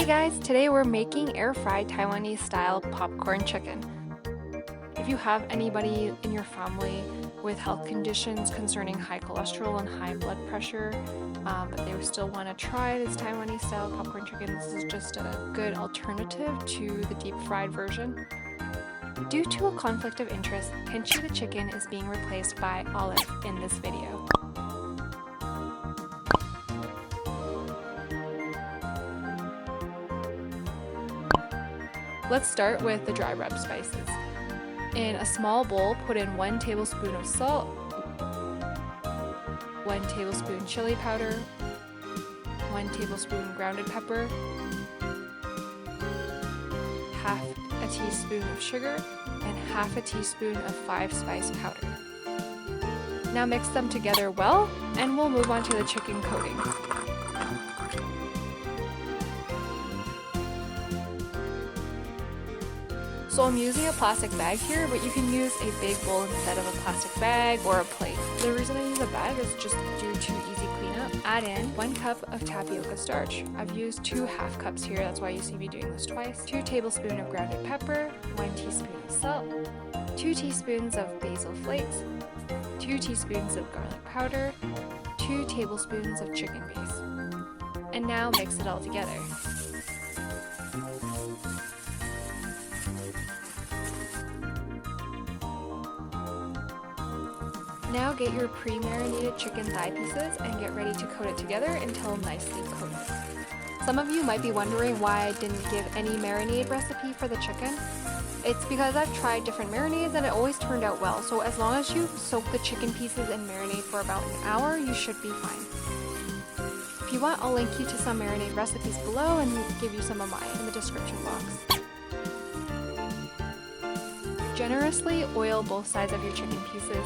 Hey guys, today we're making air-fried Taiwanese style popcorn chicken. If you have anybody in your family with health conditions concerning high cholesterol and high blood pressure, but they still want to try this Taiwanese style popcorn chicken, this is just a good alternative to the deep fried version. Due to a conflict of interest, Kenchi the chicken is being replaced by Olive in this video. Let's start with the dry rub spices. In a small bowl, put in 1 tablespoon of salt, 1 tablespoon chili powder, 1 tablespoon grounded pepper, half a teaspoon of sugar, and half a teaspoon of 5-spice powder. Now mix them together well, and we'll move on to the chicken coating. So I'm using a plastic bag here, but you can use a big bowl instead of a plastic bag or a plate. The reason I use a bag is just due to easy cleanup. Add in 1 cup of tapioca starch. I've used 2 half cups here, that's why you see me doing this twice. 2 tablespoons of grounded pepper, 1 teaspoon of salt, 2 teaspoons of basil flakes, 2 teaspoons of garlic powder, 2 tablespoons of chicken base. And now mix it all together. Now get your pre-marinated chicken thigh pieces and get ready to coat it together until nicely coated. Some of you might be wondering why I didn't give any marinade recipe for the chicken. It's because I've tried different marinades and it always turned out well, so as long as you soak the chicken pieces in marinade for about an hour, you should be fine. If you want, I'll link you to some marinade recipes below and give you some of mine in the description box. Generously oil both sides of your chicken pieces,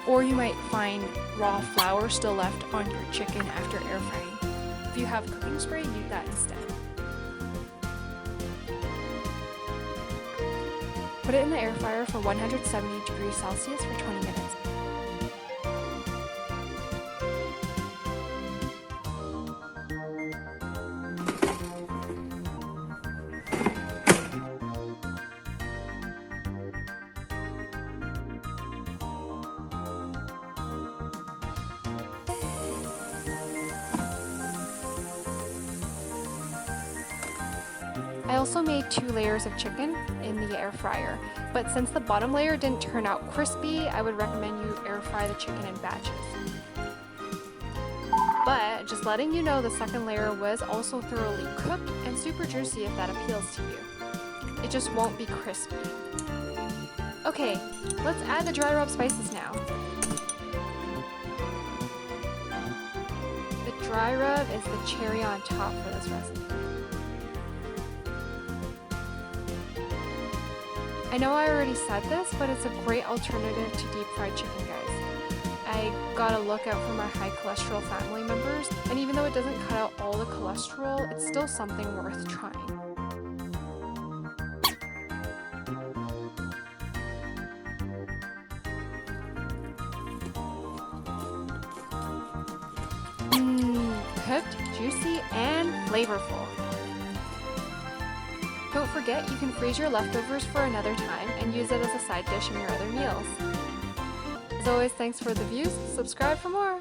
or you might find raw flour still left on your chicken after air frying. If you have cooking spray, use that instead. Put it in the air fryer for 170 degrees Celsius for 20 minutes. I also made 2 layers of chicken in the air fryer, but since the bottom layer didn't turn out crispy, I would recommend you air fry the chicken in batches. But just letting you know, the second layer was also thoroughly cooked and super juicy if that appeals to you. It just won't be crispy. Okay, let's add the dry rub spices now. The dry rub is the cherry on top for this recipe. I know I already said this, but it's a great alternative to deep fried chicken, guys. I got a look out for my high cholesterol family members, and even though it doesn't cut out all the cholesterol, it's still something worth trying. Cooked, juicy, and flavorful. Don't forget, you can freeze your leftovers for another time and use it as a side dish in your other meals. As always, thanks for the views. Subscribe for more!